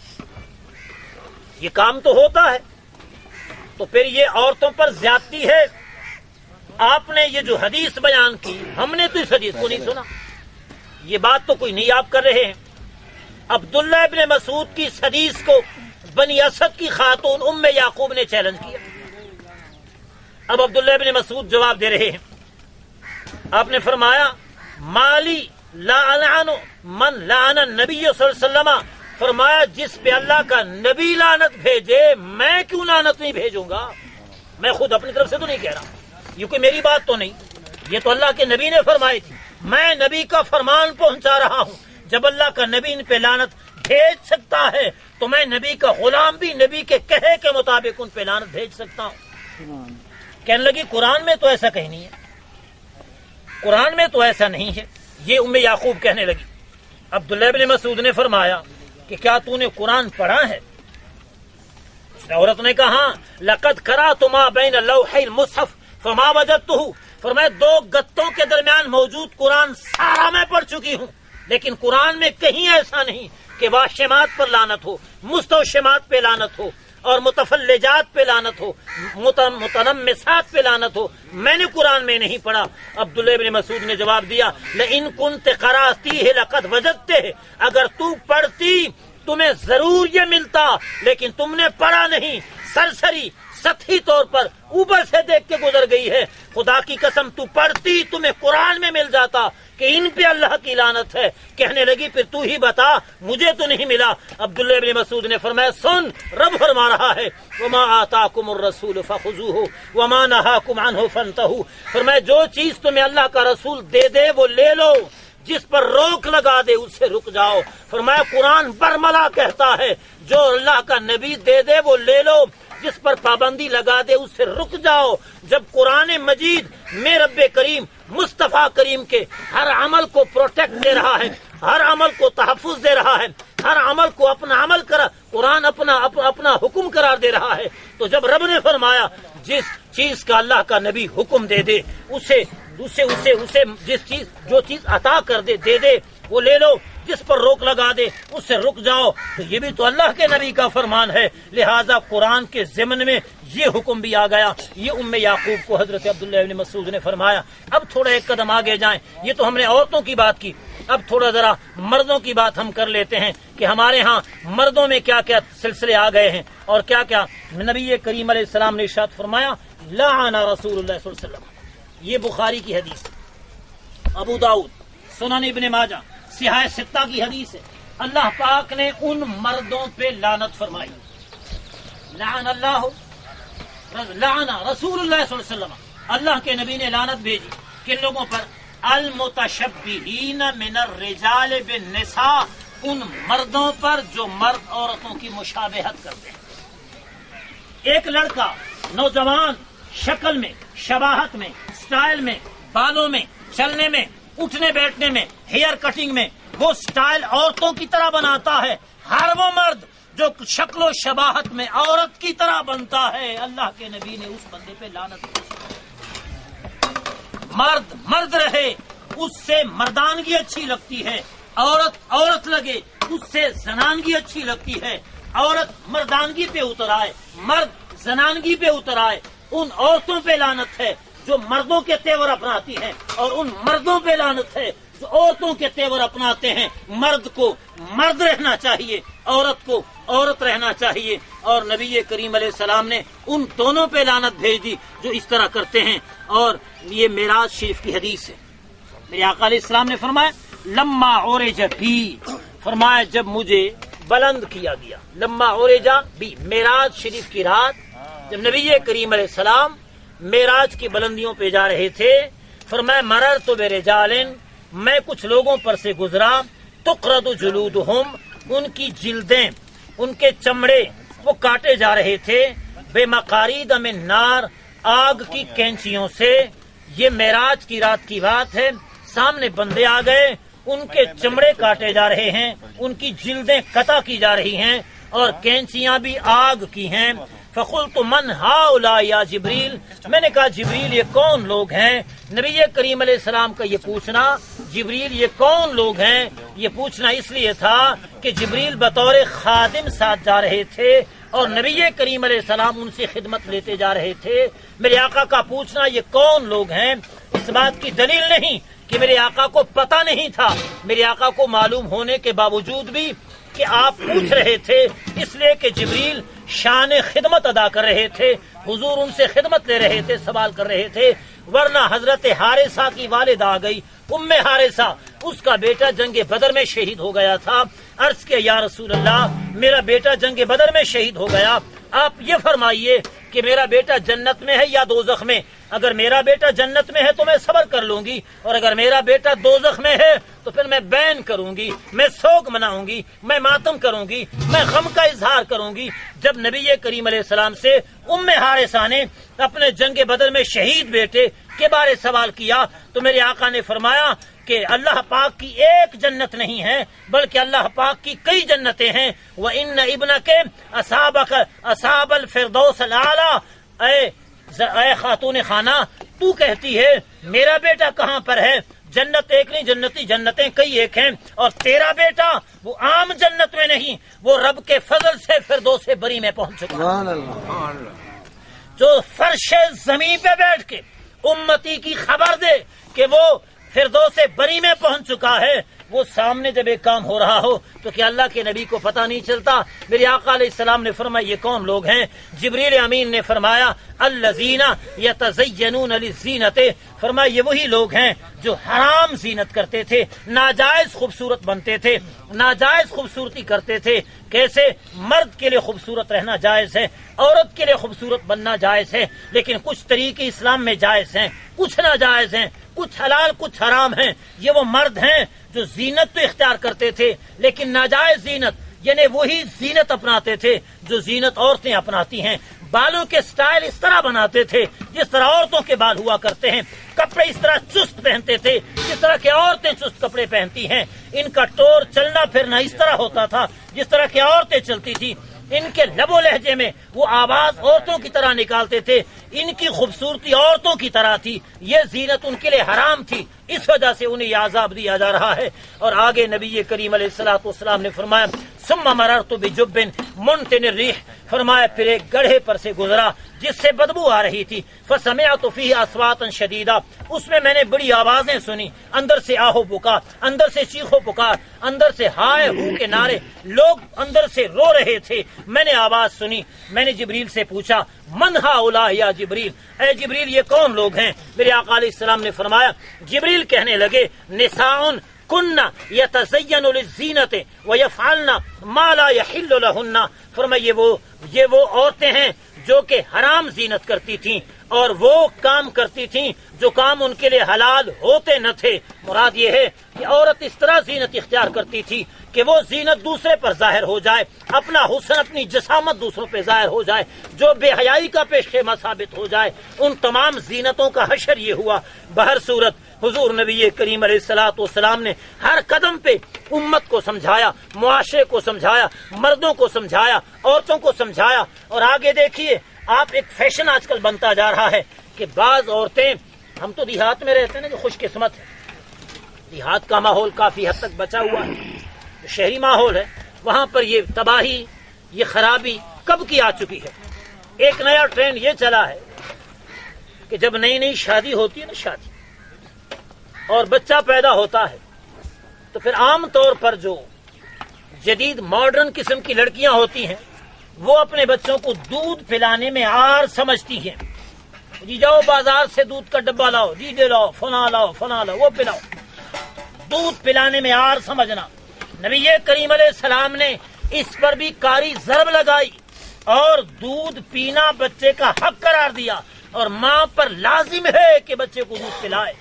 یہ کام تو ہوتا ہے، تو پھر یہ عورتوں پر زیادتی ہے۔ آپ نے یہ جو حدیث بیان کی ہم نے تو اس حدیث کو نہیں سنا، یہ بات تو کوئی نہیں آپ کر رہے ہیں۔ عبداللہ ابن مسعود کی اس حدیث کو بنی اسد کی خاتون ام یعقوب نے چیلنج کیا۔ اب عبداللہ ابن مسعود جواب دے رہے ہیں، آپ نے فرمایا مالی لا العن من لعن النبی صلی اللہ علیہ وسلم، فرمایا جس پہ اللہ کا نبی لعنت بھیجے میں کیوں لعنت نہیں بھیجوں گا؟ میں خود اپنی طرف سے تو نہیں کہہ رہا، یہ کوئی میری بات تو نہیں، یہ تو اللہ کے نبی نے فرمائی تھی، میں نبی کا فرمان پہنچا رہا ہوں۔ جب اللہ کا نبی ان پہ لعنت بھیج سکتا ہے تو میں نبی کا غلام بھی نبی کے کہے کے مطابق ان پہ لعنت بھیج سکتا ہوں۔ کہنے لگی قرآن میں تو ایسا کہیں نہیں ہے، قرآن میں تو ایسا نہیں ہے، یہ ام یعقوب کہنے لگی۔ عبداللہ بن مسعود نے فرمایا کہ کیا تو نے قرآن پڑھا ہے؟ عورت نے کہا لقد قرأت ما بین لوح المصحف فما وجدته، فرمایا 2 گتوں کے درمیان موجود قرآن سارا میں پڑھ چکی ہوں، لیکن قرآن میں کہیں ایسا نہیں کہ واشمات پر لعنت ہو، مستوشمات پہ لعنت ہو اور متفلجات پہ لعنت ہو، متنمسات پہ لعنت ہو، میں نے قرآن میں نہیں پڑھا۔ عبداللہ بن مسعود نے جواب دیا لئن كنت قرأتیہ لقد وجدتہ، اگر تو پڑھتی تمہیں ضرور یہ ملتا، لیکن تم نے پڑھا نہیں، سرسری سطحی طور پر اوپر سے دیکھ کے گزر گئی ہے۔ خدا کی قسم تو پڑھتی تمہیں قرآن میں مل جاتا کہ ان پہ اللہ کی لعنت ہے۔ کہنے لگی پھر تو ہی بتا، مجھے تو نہیں ملا۔ عبداللہ بن مسعود نے فرمایا سن، رب فرما رہا ہے وما آتاکم الرسول فخذوہ وما نہاکم عنہ فانتہوا، فرمایا جو چیز تمہیں اللہ کا رسول دے دے وہ لے لو، جس پر روک لگا دے اس سے رک جاؤ۔ فرمایا قرآن برملا کہتا ہے جو اللہ کا نبی دے دے وہ لے لو، جس پر پابندی لگا دے اس سے رک جاؤ۔ جب قرآن مجید میں رب کریم مصطفیٰ کریم کے ہر عمل کو پروٹیکٹ دے رہا ہے، ہر عمل کو تحفظ دے رہا ہے، ہر عمل کو اپنا عمل کرا قرآن اپنا حکم قرار دے رہا ہے، تو جب رب نے فرمایا جس چیز کا اللہ کا نبی حکم دے دے اسے جو چیز عطا کر دے دے دے، وہ لے لو، جس پر روک لگا دے اس سے رک جاؤ۔ تو یہ بھی تو اللہ کے نبی کا فرمان ہے، لہذا قرآن کے ضمن میں یہ حکم بھی آ گیا۔ یہ ام یعقوب کو حضرت عبداللہ ابن مسعود نے فرمایا۔ اب تھوڑا ایک قدم آگے جائیں، یہ تو ہم نے عورتوں کی بات کی، اب تھوڑا ذرا مردوں کی بات ہم کر لیتے ہیں کہ ہمارے ہاں مردوں میں کیا کیا سلسلے آ گئے ہیں اور کیا کیا۔ نبی کریم علیہ السلام نے ارشاد فرمایا لعن رسول اللہ صلی اللہ علیہ وسلم، یہ بخاری کی حدیث، ابو داؤد، سنن ابن ماجہ، صحاح ستہ کی حدیث ہے، اللہ پاک نے ان مردوں پہ لعنت فرمائی۔ لعن اللہ، لعن رسول اللہ صلی اللہ علیہ وسلم، اللہ کے نبی نے لعنت بھیجی کن لوگوں پر؟ المتشبہین من الرجال بالنساء، ان مردوں پر جو مرد عورتوں کی مشابہت کرتے ہیں۔ ایک لڑکا نوجوان شکل میں، شباہت میں، سٹائل میں، بالوں میں، چلنے میں، اٹھنے بیٹھنے میں، ہیئر کٹنگ میں وہ سٹائل عورتوں کی طرح بناتا ہے۔ ہر وہ مرد جو شکل و شباہت میں عورت کی طرح بنتا ہے، اللہ کے نبی نے اس بندے پہ لعنت کی۔ مرد مرد رہے، اس سے مردانگی اچھی لگتی ہے، عورت عورت لگے اس سے زنانگی اچھی لگتی ہے۔ عورت مردانگی پہ اتر آئے، مرد زنانگی پہ اتر آئے، ان عورتوں پہ لعنت ہے جو مردوں کے تیور اپناتی ہیں، اور ان مردوں پہ لعنت ہے جو عورتوں کے تیور اپناتے ہیں۔ مرد کو مرد رہنا چاہیے، عورت کو عورت رہنا چاہیے، اور نبی کریم علیہ السلام نے ان دونوں پہ لعنت بھیج دی جو اس طرح کرتے ہیں۔ اور یہ معراج شریف کی حدیث ہے، میرے آقا علیہ السلام نے فرمایا لما عرج بی، فرمایا جب مجھے بلند کیا گیا، لما عرج بی، معراج شریف کی رات جب نبی کریم علیہ السلام معراج کی بلندیوں پہ جا رہے تھے، فرمایا مررت برجال، میں کچھ لوگوں پر سے گزرا، تقرد جلودہم، ان کی جلدیں، ان کے چمڑے وہ کاٹے جا رہے تھے، بے مقارید من نار، آگ کی کینچیوں سے۔ یہ معراج کی رات کی بات ہے، سامنے بندے آ گئے، ان کے چمڑے کاٹے جا رہے ہیں، ان کی جلدیں قطع کی جا رہی ہیں، اور کینچیاں بھی آگ کی ہیں۔ فقلت من ہؤلاء یا جبریل، میں نے کہا جبریل یہ کون لوگ ہیں؟ نبی کریم علیہ السلام کا یہ پوچھنا، جبریل یہ کون لوگ ہیں، یہ پوچھنا اس لیے تھا کہ جبریل بطور خادم ساتھ جا رہے تھے اور نبی کریم علیہ السلام ان سے خدمت لیتے جا رہے تھے۔ میرے آقا کا پوچھنا یہ کون لوگ ہیں اس بات کی دلیل نہیں کہ میرے آقا کو پتہ نہیں تھا، میرے آقا کو معلوم ہونے کے باوجود بھی کہ آپ پوچھ رہے تھے، اس لیے کہ جبریل شان خدمت ادا کر رہے تھے، حضور ان سے خدمت لے رہے تھے، سوال کر رہے تھے۔ ورنہ حضرت حارثہ کی والدہ آ گئی، ام حارثہ، اس کا بیٹا جنگ بدر میں شہید ہو گیا تھا۔ عرض کیا یا رسول اللہ میرا بیٹا جنگ بدر میں شہید ہو گیا، آپ یہ فرمائیے کہ میرا بیٹا جنت میں ہے یا دوزخ میں؟ اگر میرا بیٹا جنت میں ہے تو میں صبر کر لوں گی، اور اگر میرا بیٹا دوزخ میں ہے تو پھر میں بین کروں گی، میں سوگ مناؤں گی، میں ماتم کروں گی، میں غم کا اظہار کروں گی۔ جب نبی کریم علیہ السلام سے ام حارثہ نے اپنے جنگ بدر میں شہید بیٹے کے بارے سوال کیا تو میرے آقا نے فرمایا کہ اللہ پاک کی ایک جنت نہیں ہے بلکہ اللہ پاک کی کئی جنتیں ہیں۔ وَإِنَّ ابْنَكَ أَصَابَ الْفِرْدَوْسَ الْأَعْلَىٰ، اے خاتون خانہ تو کہتی ہے میرا بیٹا کہاں پر ہے؟ جنت ایک نہیں، جنتیں کئی ایک ہیں، اور تیرا بیٹا وہ عام جنت میں نہیں، وہ رب کے فضل سے فردوس بری میں پہنچ چکا ہے۔ جو فرش زمین پہ بیٹھ کے امتی کی خبر دے کہ وہ فردوس بری میں پہنچ چکا ہے، وہ سامنے جب ایک کام ہو رہا ہو تو کیا اللہ کے نبی کو پتہ نہیں چلتا؟ میرے آقا علیہ السلام نے فرمایا یہ کون لوگ ہیں؟ جبریل امین نے فرمایا الذین یتزینون للزینۃ، فرمایا یہ وہی لوگ ہیں جو حرام زینت کرتے تھے، ناجائز خوبصورت بنتے تھے، ناجائز خوبصورتی کرتے تھے۔ کیسے؟ مرد کے لیے خوبصورت رہنا جائز ہے، عورت کے لیے خوبصورت بننا جائز ہے، لیکن کچھ طریقے اسلام میں جائز ہیں، کچھ ناجائز ہیں، کچھ حلال کچھ حرام ہیں۔ یہ وہ مرد ہیں جو زینت تو اختیار کرتے تھے لیکن ناجائز زینت، یعنی وہی زینت اپناتے تھے جو زینت عورتیں اپناتی ہیں۔ بالوں کے سٹائل اس طرح بناتے تھے جس طرح عورتوں کے بال ہوا کرتے ہیں، کپڑے اس طرح چست پہنتے تھے جس طرح کہ عورتیں چست کپڑے پہنتی ہیں، ان کا ٹور چلنا پھرنا اس طرح ہوتا تھا جس طرح کہ عورتیں چلتی تھی۔ ان کے لب و لہجے میں وہ آواز عورتوں کی طرح نکالتے تھے، ان کی خوبصورتی عورتوں کی طرح تھی، یہ زینت ان کے لیے حرام تھی، اس وجہ سے انہیں یہ عذاب دیا جا رہا ہے۔ اور آگے نبی کریم علیہ الصلوۃ والسلام نے فرمایا ثم مررت بجب منتن الريح، فرمایا پھر ایک گڑھے پر سے گزرا جس سے بدبو آ رہی تھی، فسمعت فيه اصواتا شدیدہ، اس میں نے بڑی آوازیں سنی، اندر سے آہو پکار، اندر سے چیخو پکار، اندر سے ہائے ہو کے نعرے، لوگ اندر سے رو رہے تھے۔ میں نے آواز سنی، میں نے جبریل سے پوچھا من هؤلاء یا جبریل، اے جبریل یہ کون لوگ ہیں؟ میرے آقا علیہ السلام نے فرمایا، جبریل کہنے لگے نساء کننا یتزین للزینت ویفعلن ما لا یحل لہن، فرمایا یہ وہ عورتیں ہیں جو کہ حرام زینت کرتی تھیں اور وہ کام کرتی تھیں جو کام ان کے لیے حلال ہوتے نہ تھے۔ مراد یہ ہے کہ عورت اس طرح زینت اختیار کرتی تھی کہ وہ زینت دوسرے پر ظاہر ہو جائے، اپنا حسن اپنی جسامت دوسروں پہ ظاہر ہو جائے، جو بے حیائی کا پیش خیمہ ثابت ہو جائے۔ ان تمام زینتوں کا حشر یہ ہوا۔ بہر صورت حضور نبی کریم علیہ الصلوۃ والسلام نے ہر قدم پہ امت کو سمجھایا، معاشرے کو سمجھایا، مردوں کو سمجھایا، عورتوں کو سمجھایا۔ اور آگے دیکھیے آپ، ایک فیشن آج کل بنتا جا رہا ہے کہ بعض عورتیں، ہم تو دیہات میں رہتے ہیں نا، جو خوش قسمت ہے، دیہات کا ماحول کافی حد تک بچا ہوا ہے، جو شہری ماحول ہے وہاں پر یہ تباہی، یہ خرابی کب کی آ چکی ہے۔ ایک نیا ٹرینڈ یہ چلا ہے کہ جب نئی نئی شادی ہوتی ہے نا، شادی اور بچہ پیدا ہوتا ہے تو پھر عام طور پر جو جدید ماڈرن قسم کی لڑکیاں ہوتی ہیں وہ اپنے بچوں کو دودھ پلانے میں عار سمجھتی ہیں۔ جی جاؤ بازار سے دودھ کا ڈبہ لاؤ، جی لاؤ، فلاں لاؤ، وہ پلاؤ۔ دودھ پلانے میں عار سمجھنا، نبی کریم علیہ السلام نے اس پر بھی کاری ضرب لگائی اور دودھ پینا بچے کا حق قرار دیا، اور ماں پر لازم ہے کہ بچے کو دودھ پلائے۔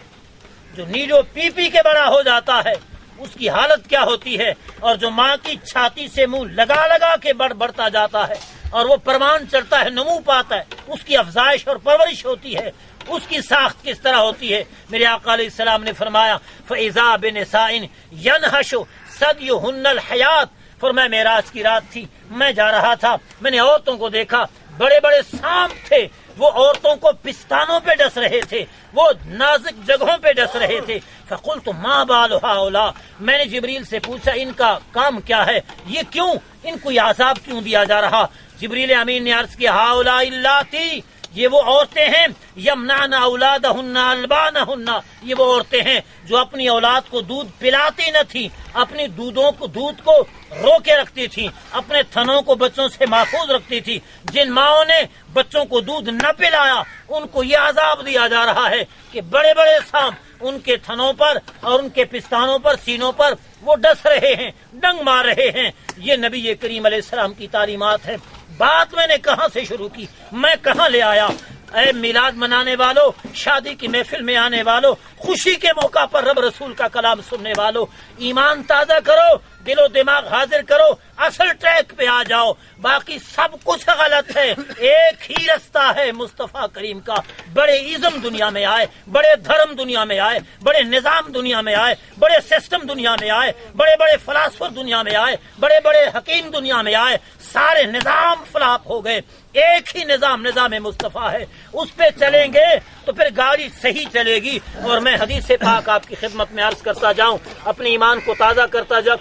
جو نیڈو پی پی کے بڑا ہو جاتا ہے اس کی حالت کیا ہوتی ہے، اور جو ماں کی چھاتی سے منہ لگا لگا کے بڑھتا جاتا ہے اور وہ پروان چڑھتا ہے، نمو پاتا ہے، اس کی افزائش اور پرورش ہوتی ہے، اس کی ساخت کس طرح ہوتی ہے۔ میرے آقا علیہ السلام نے فرمایا فَإِذَا بِنِسَاءٍ يَنْحَشُ ثَدْيُهُنَّ الْحَيَاةَ، فرمایا معراج کی رات تھی، میں جا رہا تھا، میں نے عورتوں کو دیکھا، بڑے بڑے سانپ تھے، وہ عورتوں کو پستانوں پہ ڈس رہے تھے، وہ نازک جگہوں پہ ڈس رہے تھے۔ فقلت ما بال هؤلاء، میں نے جبریل سے پوچھا ان کا کام کیا ہے، یہ کیوں، ان کو یہ عذاب کیوں دیا جا رہا؟ جبریل امین نے عرض کیا هؤلاء اللاتی، یہ وہ عورتیں ہیں یمنعن اولادہن البانہن، یہ وہ عورتیں ہیں جو اپنی اولاد کو دودھ پلاتی نہ تھی، اپنی دودھ کو رو کے رکھتی تھی، اپنے تھنوں کو بچوں سے محفوظ رکھتی تھی۔ جن ماؤں نے بچوں کو دودھ نہ پلایا ان کو یہ عذاب دیا جا رہا ہے کہ بڑے بڑے سانپ ان کے تھنوں پر اور ان کے پستانوں پر، سینوں پر وہ ڈس رہے ہیں، ڈنگ مار رہے ہیں۔ یہ نبی کریم علیہ السلام کی تعلیمات ہیں۔ بات میں نے کہاں سے شروع کی، میں کہاں لے آیا؟ اے میلاد منانے والو، شادی کی محفل میں آنے والو، خوشی کے موقع پر رب رسول کا کلام سننے والو، ایمان تازہ کرو، دل و دماغ حاضر کرو، اصل ٹریک پہ آ جاؤ، باقی سب کچھ غلط ہے۔ ایک ہی رستہ ہے مصطفیٰ کریم کا۔ بڑے ازم دنیا میں آئے، بڑے دھرم دنیا میں آئے، بڑے نظام دنیا میں آئے، بڑے سسٹم دنیا میں آئے، بڑے بڑے فلاسفر دنیا میں آئے، بڑے بڑے حکیم دنیا میں آئے، سارے نظام فلاپ ہو گئے۔ ایک ہی نظام مصطفیٰ ہے، اس پہ چلیں گے تو پھر گاڑی صحیح چلے گی۔ اور میں حدیث پاک آپ کی خدمت میں عرض کرتا جاؤں، اپنے ایمان کو تازہ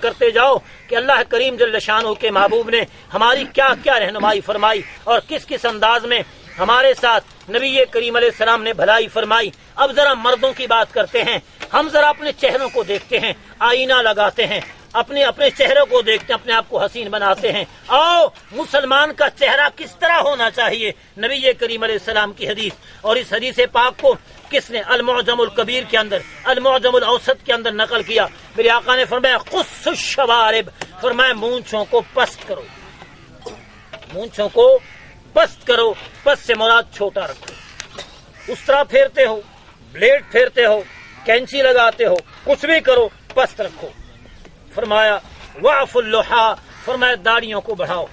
کرتے جاؤ کہ اللہ کریم جل شانہ کے محبوب نے ہماری کیا کیا رہنمائی فرمائی اور کس کس انداز میں ہمارے ساتھ نبی کریم علیہ السلام نے بھلائی فرمائی۔ اب ذرا مردوں کی بات کرتے ہیں۔ ہم ذرا اپنے چہروں کو دیکھتے ہیں، آئینہ لگاتے ہیں، اپنے چہروں کو دیکھتے ہیں، اپنے آپ کو حسین بناتے ہیں۔ آؤ مسلمان کا چہرہ کس طرح ہونا چاہیے، نبی کریم علیہ السلام کی حدیث، اور اس حدیث پاک کو کس نے المعجم الکبیر کے اندر، المعجم الاوسط کے اندر نقل کیا۔ میرے آقا نے فرمایا قص الشوارب، فرمایا مونچھوں کو پست کرو، مونچھوں کو پست کرو، پست سے مراد چھوٹا رکھو۔ اس طرح پھیرتے ہو، بلیڈ پھیرتے ہو، کینچی لگاتے ہو، کچھ بھی کرو، پست رکھو۔ فرمایا وعف اللحا، فرمایا داڑیوں کو بڑھاؤ،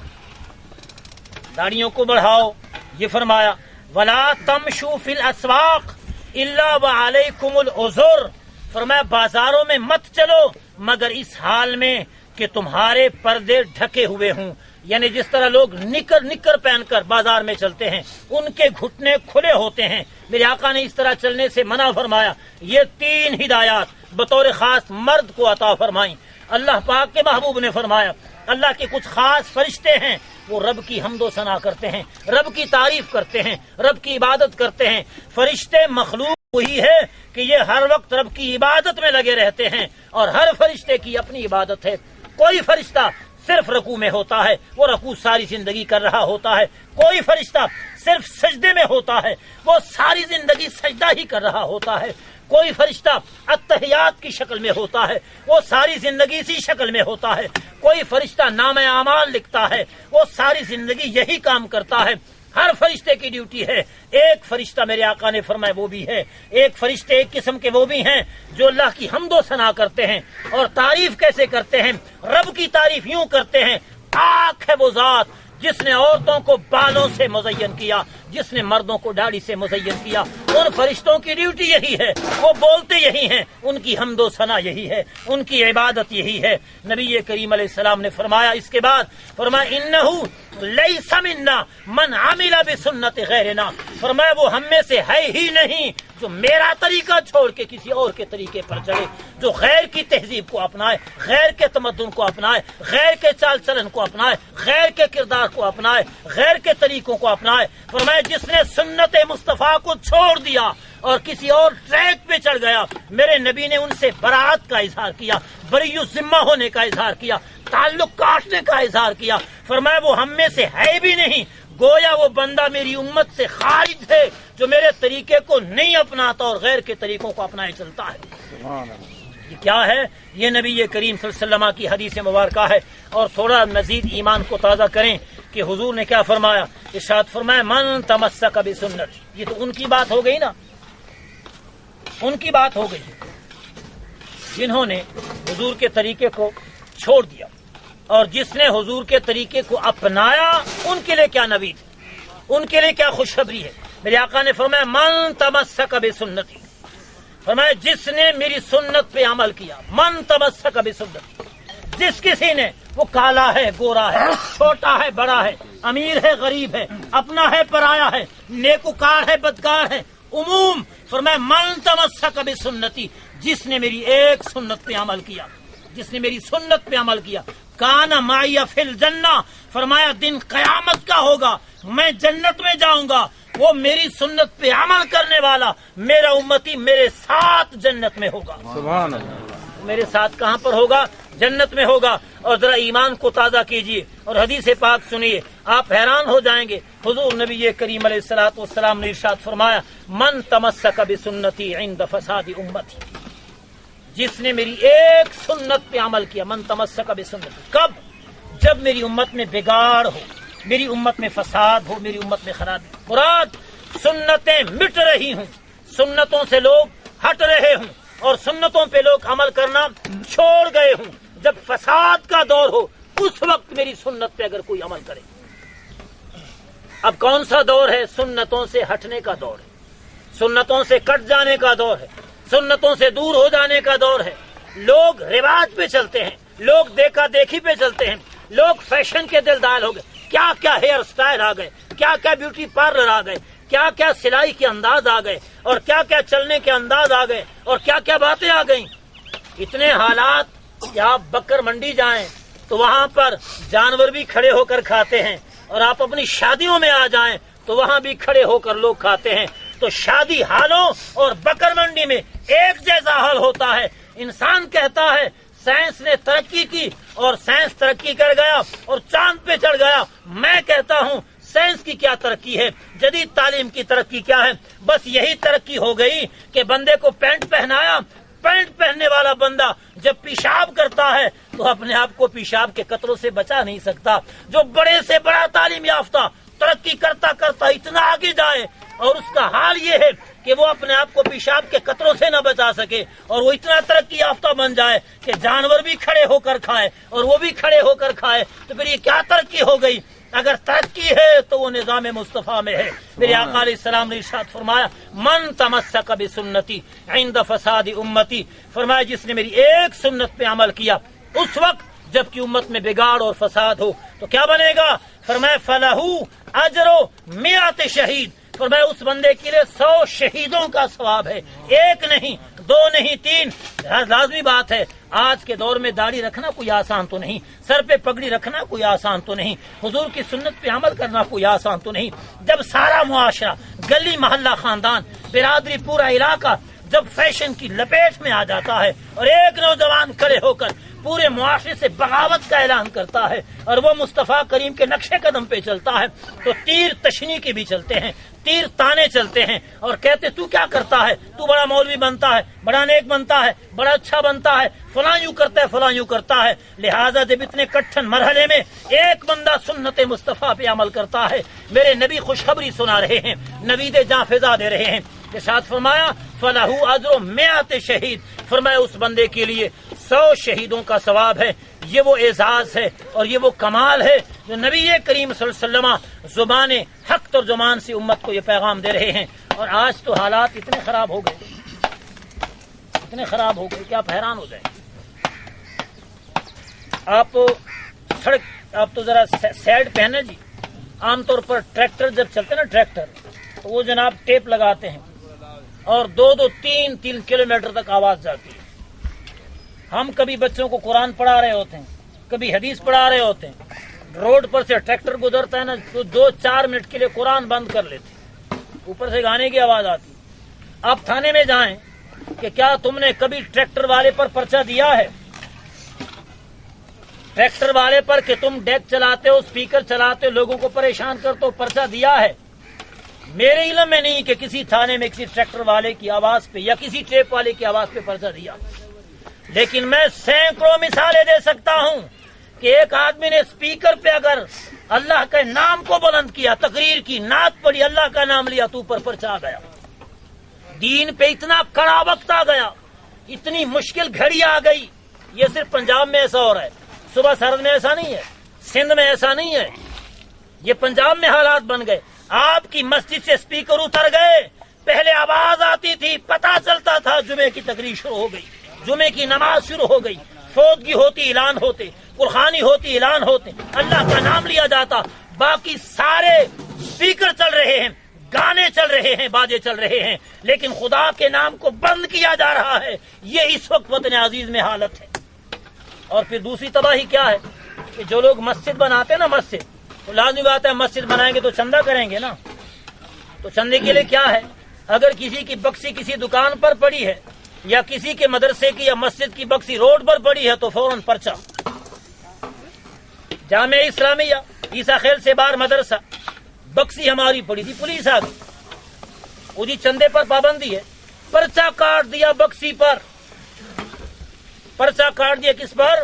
داڑیوں کو بڑھاؤ۔ یہ فرمایا ولا تمشوا فی الاسواق الا وعلیکم العذر، فرمایا بازاروں میں مت چلو مگر اس حال میں کہ تمہارے پردے ڈھکے ہوئے ہوں، یعنی جس طرح لوگ نکر پہن کر بازار میں چلتے ہیں ان کے گھٹنے کھلے ہوتے ہیں، میرے آقا نے اس طرح چلنے سے منع فرمایا۔ یہ 3 ہدایات بطور خاص مرد کو عطا فرمائیں۔ اللہ پاک کے محبوب نے فرمایا اللہ کے کچھ خاص فرشتے ہیں، وہ رب کی حمد و ثنا کرتے ہیں، رب کی تعریف کرتے ہیں، رب کی عبادت کرتے ہیں۔ فرشتے مخلوق وہی ہے کہ یہ ہر وقت رب کی عبادت میں لگے رہتے ہیں، اور ہر فرشتے کی اپنی عبادت ہے۔ کوئی فرشتہ صرف رکوع میں ہوتا ہے، وہ رکوع ساری زندگی کر رہا ہوتا ہے۔ کوئی فرشتہ صرف سجدے میں ہوتا ہے، وہ ساری زندگی سجدہ ہی کر رہا ہوتا ہے۔ کوئی فرشتہ اتحیات کی شکل میں ہوتا ہے، وہ ساری زندگی اسی شکل میں ہوتا ہے۔ کوئی فرشتہ نام اعمال لکھتا ہے، وہ ساری زندگی یہی کام کرتا ہے۔ ہر فرشتے کی ڈیوٹی ہے۔ ایک فرشتہ میرے آقا نے فرمایا وہ بھی ہے، ایک فرشتے ایک قسم کے وہ بھی ہیں جو اللہ کی حمد و ثنا کرتے ہیں۔ اور تعریف کیسے کرتے ہیں؟ رب کی تعریف یوں کرتے ہیں، پاک ہے وہ ذات جس نے عورتوں کو بالوں سے مزین کیا، جس نے مردوں کو داڑھی سے مزین کیا۔ ان فرشتوں کی ڈیوٹی یہی ہے، وہ بولتے یہی ہیں، ان کی حمد و ثنا یہی ہے، ان کی عبادت یہی ہے۔ نبی کریم علیہ السلام نے فرمایا اس کے بعد، فرمایا انہو لیس منا من عمل بسنت غیرنا، فرمایا وہ ہم میں سے ہے ہی نہیں جو میرا طریقہ چھوڑ کے کسی اور کے طریقے پر چلے، جو غیر کی تہذیب کو اپنائے، غیر کے تمدن کو اپنائے، غیر کے چال چلن کو اپنائے، غیر کے کردار کو اپنائے، غیر کے طریقوں کو اپنائے۔ فرمایا جس نے سنت مصطفیٰ کو چھوڑ دیا اور کسی اور ٹریک پہ چڑھ گیا، میرے نبی نے ان سے برات کا اظہار کیا، بری الذمہ ہونے کا اظہار کیا، تعلق کاٹنے کا اظہار کیا۔ فرمایا وہ ہم میں سے ہے بھی نہیں، گویا وہ بندہ میری امت سے خارج ہے جو میرے طریقے کو نہیں اپناتا اور غیر کے طریقوں کو اپنائے چلتا ہے۔ یہ کیا ہے؟ یہ نبی کریم صلی اللہ علیہ وسلم کی حدیث مبارکہ ہے۔ اور تھوڑا مزید ایمان کو تازہ کریں کہ حضور نے کیا فرمایا، ارشاد فرمایا من تمسک بسنت۔ یہ تو ان کی بات ہو گئی نا، ان کی بات ہو گئی جنہوں نے حضور کے طریقے کو چھوڑ دیا، اور جس نے حضور کے طریقے کو اپنایا ان کے لیے کیا نوید ہے، ان کے لیے کیا خوشخبری ہے۔ میرے آقا نے فرمایا من تمسک بسنتی، فرمایا جس نے میری سنت پہ عمل کیا، من تمسک بسنتی، جس کسی نے، وہ کالا ہے گورا ہے، چھوٹا ہے بڑا ہے، امیر ہے غریب ہے، اپنا ہے پرایا ہے، نیکوکار ہے بدکار ہے، عموم، فرمایا من تمسک بسنتی، جس نے میری ایک سنت پہ عمل کیا، جس نے میری سنت پہ عمل کیا، کان معی فی الجنہ، فرمایا دن قیامت کا ہوگا، میں جنت میں جاؤں گا، وہ میری سنت پہ عمل کرنے والا میرا امتی میرے ساتھ جنت میں ہوگا۔ سبحان اللہ۔ میرے ساتھ کہاں پر ہوگا؟ جنت میں ہوگا۔ اور ذرا ایمان کو تازہ کیجئے اور حدیث پاک سنیے، آپ حیران ہو جائیں گے۔ حضور نبی کریم علیہ الصلوۃ والسلام نے ارشاد فرمایا من تمسک بسنتی عند فساد امتی، جس نے میری ایک سنت پہ عمل کیا، من تمسک بسنتی، کب؟ جب میری امت میں بگاڑ ہو، میری امت میں فساد ہو، میری امت میں خرابی، مراد سنتیں مٹ رہی ہوں، سنتوں سے لوگ ہٹ رہے ہوں اور سنتوں پہ لوگ عمل کرنا چھوڑ گئے ہوں، جب فساد کا دور ہو اس وقت میری سنت پہ اگر کوئی عمل کرے۔ اب کون سا دور ہے؟ سنتوں سے ہٹنے کا دور ہے، سنتوں سے کٹ جانے کا دور ہے، سنتوں سے دور ہو جانے کا دور ہے۔ لوگ رواج پہ چلتے ہیں، لوگ دیکھا دیکھی پہ چلتے ہیں، لوگ فیشن کے دلدال ہو گئے، کیا کیا ہیئر سٹائل آ گئے، کیا کیا بیوٹی پارلر آ گئے، کیا کیا سلائی کے انداز آ گئے، اور کیا کیا چلنے کے انداز آ گئے، اور کیا کیا باتیں آ گئیں۔ اتنے حالات کہ آپ بکر منڈی جائیں تو وہاں پر جانور بھی کھڑے ہو کر کھاتے ہیں، اور آپ اپنی شادیوں میں آ جائیں تو وہاں بھی کھڑے ہو کر لوگ کھاتے ہیں۔ تو شادی حالوں اور بکر منڈی میں ایک جیسا حال ہوتا ہے۔ انسان کہتا ہے سائنس نے ترقی کی اور سائنس ترقی کر گیا اور چاند پہ چڑھ گیا، میں کہتا ہوں سائنس کی کیا ترقی ہے، جدید تعلیم کی ترقی کیا ہے؟ بس یہی ترقی ہو گئی کہ بندے کو پینٹ پہنایا، پینٹ پہننے والا بندہ جب پیشاب کرتا ہے تو اپنے آپ کو پیشاب کے قطروں سے بچا نہیں سکتا۔ جو بڑے سے بڑا تعلیم یافتہ ترقی کرتا کرتا اتنا آگے جائے اور اس کا حال یہ ہے کہ وہ اپنے آپ کو پیشاب کے قطروں سے نہ بچا سکے، اور وہ اتنا ترقی یافتہ بن جائے کہ جانور بھی کھڑے ہو کر کھائے اور وہ بھی کھڑے ہو کر کھائے، تو پھر یہ کیا ترقی ہو گئی؟ اگر ترقی ہے تو وہ نظام مصطفیٰ میں ہے۔ میرے آقا علیہ السلام نے ارشاد فرمایا من تمسک بسنتی عند فساد امتی، فرمایا جس نے میری ایک سنت پہ عمل کیا اس وقت جبکہ امت میں بگاڑ اور فساد ہو تو کیا بنے گا؟ فرمایا فلہو اجر مئات شہید، فرمایا اس بندے کے لیے 100 شہیدوں کا ثواب ہے، ایک نہیں، 2 نہیں، 3۔ لازمی بات ہے آج کے دور میں داڑھی رکھنا کوئی آسان تو نہیں، سر پہ پگڑی رکھنا کوئی آسان تو نہیں، حضور کی سنت پہ عمل کرنا کوئی آسان تو نہیں۔ جب سارا معاشرہ، گلی محلہ، خاندان، برادری، پورا علاقہ جب فیشن کی لپیٹ میں آ جاتا ہے اور ایک نوجوان کھڑے ہو کر پورے معاشرے سے بغاوت کا اعلان کرتا ہے اور وہ مصطفیٰ کریم کے نقشے قدم پہ چلتا ہے تو تیر تشنی کے بھی چلتے ہیں، تیر تانے چلتے ہیں اور کہتے تو کیا کرتا ہے، تو بڑا مولوی بنتا ہے، بڑا نیک بنتا ہے، بڑا اچھا بنتا ہے، فلاں یوں کرتا ہے، فلاں یوں کرتا ہے۔ لہذا جب اتنے کٹھن مرحلے میں ایک بندہ سنت مصطفیٰ پہ عمل کرتا ہے، میرے نبی خوشخبری سنا رہے ہیں، نوید جاں فضا دے رہے ہیں، ارشاد فرمایا فلہو اجر مئات شہید، فرمایا اس بندے کے لیے 100 شہیدوں کا ثواب ہے۔ یہ وہ اعزاز ہے اور یہ وہ کمال ہے جو نبی کریم صلی اللہ علیہ وسلم زبان حق ترجمان سے امت کو یہ پیغام دے رہے ہیں۔ اور آج تو حالات اتنے خراب ہو گئے، اتنے خراب ہو گئے کہ آپ حیران ہو جائیں۔ آپ سڑک، آپ تو ذرا سائڈ پہ ہیں نا جی، عام طور پر ٹریکٹر جب چلتے نا ٹریکٹر تو وہ جناب ٹیپ لگاتے ہیں اور 2-2 3-3 کلومیٹر تک آواز جاتی ہے۔ ہم کبھی بچوں کو قرآن پڑھا رہے ہوتے ہیں، کبھی حدیث پڑھا رہے ہوتے ہیں، روڈ پر سے ٹریکٹر گزرتا ہے نا تو 2-4 منٹ کے لیے قرآن بند کر لیتے ہیں، اوپر سے گانے کی آواز آتی ہے۔ آپ تھانے میں جائیں کہ کیا تم نے کبھی ٹریکٹر والے پر پرچہ دیا ہے؟ ٹریکٹر والے پر کہ تم ڈیک چلاتے ہو، اسپیکر چلاتے ہو، لوگوں کو پریشان کرتے ہو، پرچہ دیا ہے؟ میرے علم میں نہیں کہ کسی تھانے میں کسی ٹریکٹر والے کی آواز پہ یا کسی ٹیپ والے کی آواز پہ پرچہ دیا، لیکن میں سینکڑوں مثالیں دے سکتا ہوں کہ ایک آدمی نے اسپیکر پہ اگر اللہ کے نام کو بلند کیا، تقریر کی، نعت پڑھی، اللہ کا نام لیا تو اوپر پرچہ آ گیا۔ دین پہ اتنا کڑا وقت آ گیا، اتنی مشکل گھڑی آ گئی۔ یہ صرف پنجاب میں ایسا ہو رہا ہے، صبح سرحد میں ایسا نہیں ہے، سندھ میں ایسا نہیں ہے، یہ پنجاب میں حالات بن گئے۔ آپ کی مسجد سے اسپیکر اتر گئے، پہلے آواز آتی تھی، پتہ چلتا تھا جمعے کی تقریر شروع ہو گئی، جمعے کی نماز شروع ہو گئی، فوتگی ہوتی اعلان ہوتے، قرخانی ہوتی اعلان ہوتے، اللہ کا نام لیا جاتا، باقی سارے اسپیکر چل رہے ہیں، گانے چل رہے ہیں، باجے چل رہے ہیں، لیکن خدا کے نام کو بند کیا جا رہا ہے۔ یہ اس وقت وطن عزیز میں حالت ہے۔ اور پھر دوسری تباہی کیا ہے کہ جو لوگ مسجد بناتے ہیں نا، مسجد تو لازمی بات ہے مسجد بنائیں گے تو چندہ کریں گے نا، تو چندے کے لیے کیا ہے، اگر کسی کی بکسی کسی دکان پر پڑی ہے یا کسی کے مدرسے کی یا مسجد کی بکسی روڈ پر پڑی ہے تو فوراً پرچہ۔ جامعہ اسلامیہ عیسیٰ خیل سے باہر مدرسہ، بکسی ہماری پڑی تھی، پولیس آ گئی، وہ جی چندے پر پابندی ہے، پرچہ کاٹ دیا بکسی پر، پرچہ کاٹ دیا کس پر؟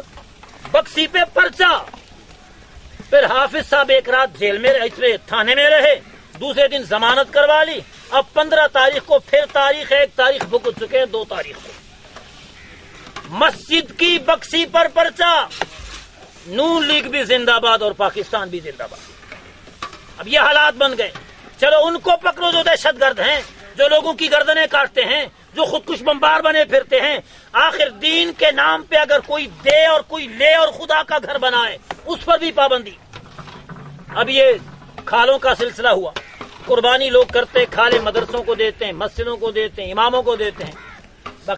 بکسی پہ پرچہ۔ پھر حافظ صاحب ایک رات جیل میں تھانے میں رہے، دوسرے دن ضمانت کروا لی، اب 15 تاریخ کو پھر تاریخ، 1 تاریخ بھگت چکے ہیں، 2 تاریخ کو مسجد کی بکسی پر پرچہ۔ نون لیگ بھی زندہ باد اور پاکستان بھی زندہ باد۔ اب یہ حالات بن گئے، چلو ان کو پکڑو جو دہشت گرد ہیں، جو لوگوں کی گردنیں کاٹتے ہیں، جو خودکش بمبار بنے پھرتے ہیں۔ آخر دین کے نام پہ اگر کوئی دے اور کوئی لے اور خدا کا گھر بنائے اس پر بھی پابندی۔ اب یہ کھالوں کا سلسلہ ہوا، قربانی لوگ کرتے، کھالے مدرسوں کو دیتے ہیں، مسجدوں کو دیتے ہیں، اماموں کو دیتے ہیں۔